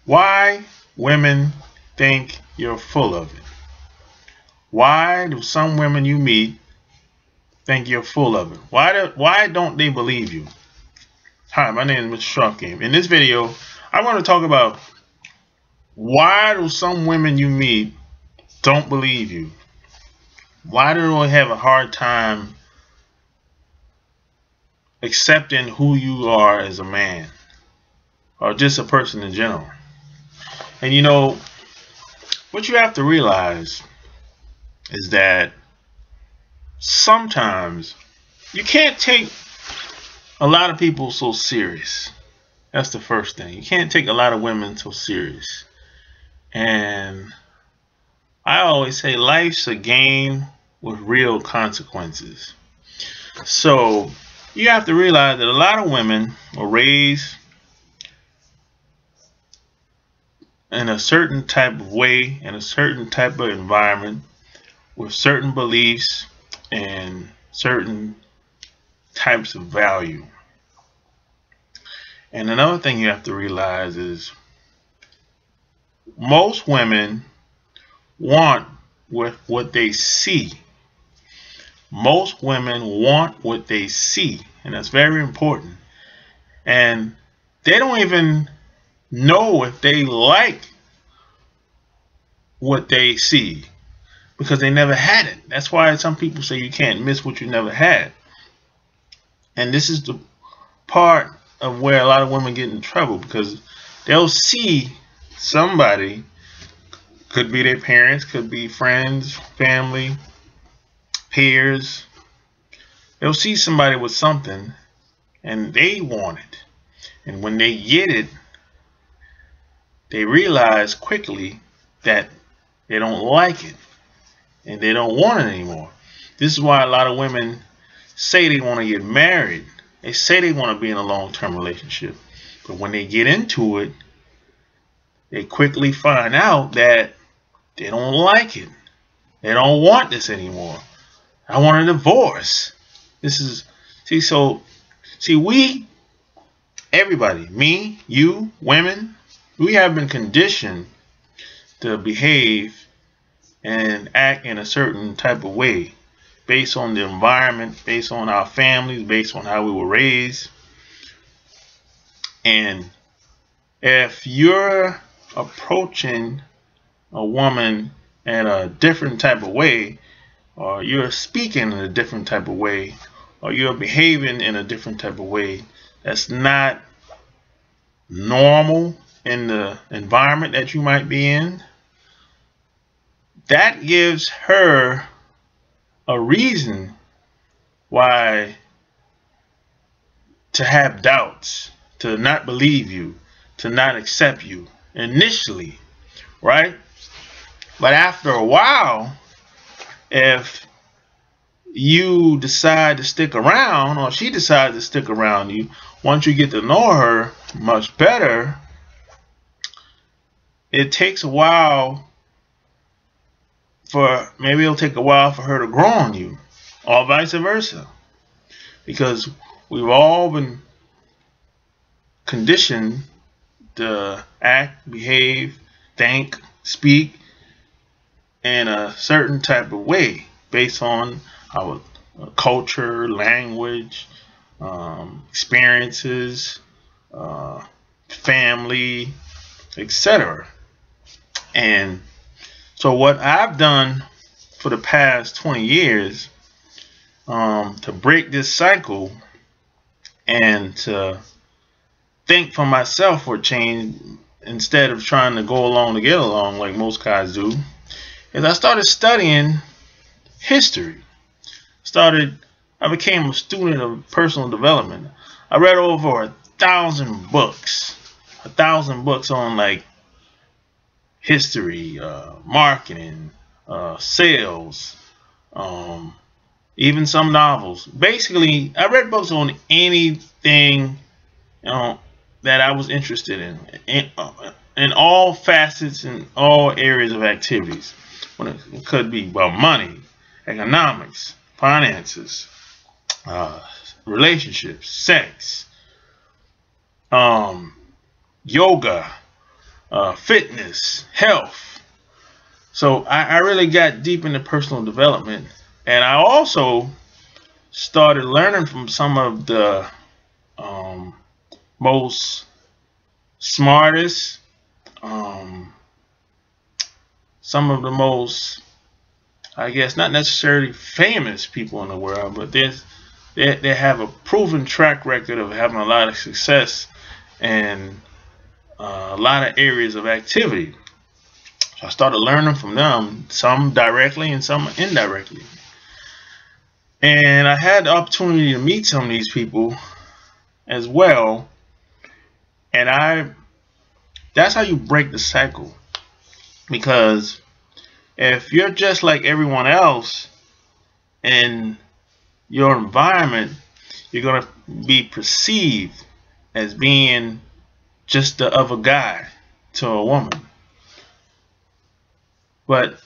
Why women think you're full of it. Why do some women you meet think you're full of it? Why don't they believe you? Hi, my name is Mr. Sharp Game. In this video, I want to talk about why do some women you meet don't believe you? Why do they have a hard time accepting who you are as a man or just a person in general? And you know, what you have to realize is that sometimes you can't take a lot of people so serious. That's the first thing. You can't take a lot of women so serious. And I always say life's a game with real consequences. So you have to realize that a lot of women are raised in a certain type of way, in a certain type of environment, with certain beliefs and certain types of value. And another thing you have to realize is most women want what they see. Most women want what they see, and that's very important. And they don't even know if they like what they see because they never had it. That's why some people say you can't miss what you never had. And this is the part of where a lot of women get in trouble, because they'll see somebody, could be their parents, could be friends, family, peers. They'll see somebody with something and they want it. And when they get it, they realize quickly that they don't like it and they don't want it anymore. This is why a lot of women say they want to get married. They say they want to be in a long-term relationship. But when they get into it, they quickly find out that they don't like it. They don't want this anymore. I want a divorce. This is, we, everybody, me, you, women, we have been conditioned to behave and act in a certain type of way based on the environment, based on our families, based on how we were raised. And if you're approaching a woman in a different type of way, or you're speaking in a different type of way, or you're behaving in a different type of way that's not normal in the environment that you might be in, that gives her a reason why to have doubts, to not believe you, to not accept you initially, right? But after a while, if you decide to stick around, or she decides to stick around you, once you get to know her much better, it takes a while maybe it'll take a while for her to grow on you, or vice versa, because we've all been conditioned to act, behave, think, speak in a certain type of way based on our culture, language, experiences, family, etc. And so what I've done for the past 20 years to break this cycle and to think for myself for change instead of trying to go along to get along like most guys do, is I started studying history. I became a student of personal development. I read over 1,000 books. 1,000 books on like history, marketing, sales, even some novels. Basically, I read books on anything that I was interested in all facets and all areas of activities. When it could be about money, economics, finances, relationships, sex, yoga, fitness, health. So I really got deep into personal development, and I also started learning from some of the most smartest, some of the most, I guess, not necessarily famous people in the world, but they have a proven track record of having a lot of success and a lot of areas of activity. So I started learning from them, some directly and some indirectly. And I had the opportunity to meet some of these people as well. And that's how you break the cycle. Because if you're just like everyone else in your environment, you're going to be perceived as being just the other guy to a woman. But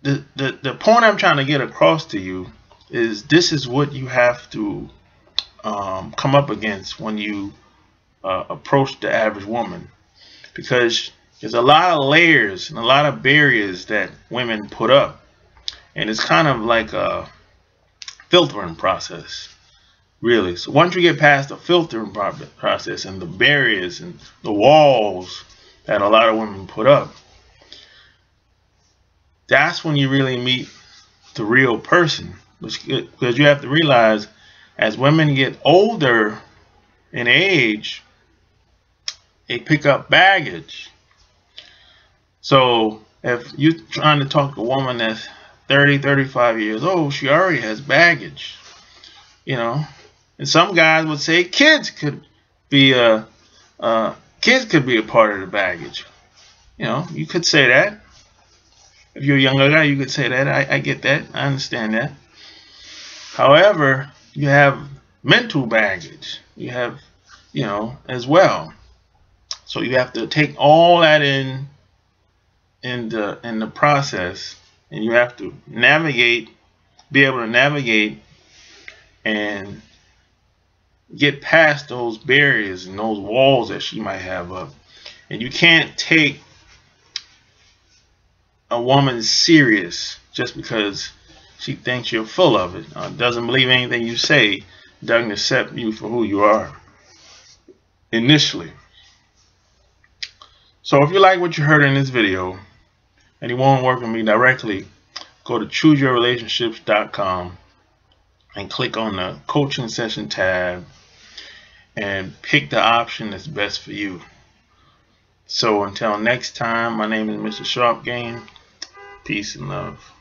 the point I'm trying to get across to you is this is what you have to come up against when you approach the average woman, because there's a lot of layers and a lot of barriers that women put up, and it's kind of like a filtering process, really. So once you get past the filtering process and the barriers and the walls that a lot of women put up, that's when you really meet the real person. Because you have to realize, as women get older in age, they pick up baggage. So if you're trying to talk to a woman that's 30, 35 years old, she already has baggage, you know. And some guys would say kids could be a part of the baggage. You know, you could say that. If you're a younger guy, you could say that. I get that. I understand that. However, you have mental baggage. You have, you know, as well. So you have to take all that in the process, and you have to be able to navigate and get past those barriers and those walls that she might have up. And you can't take a woman serious just because she thinks you're full of it, doesn't believe anything you say, doesn't accept you for who you are initially. So if you like what you heard in this video and you want to work with me directly, go to chooseyourrelationships.com and click on the coaching session tab and pick the option that's best for you. So until next time, my name is Mr. Sharp Game. Peace and love.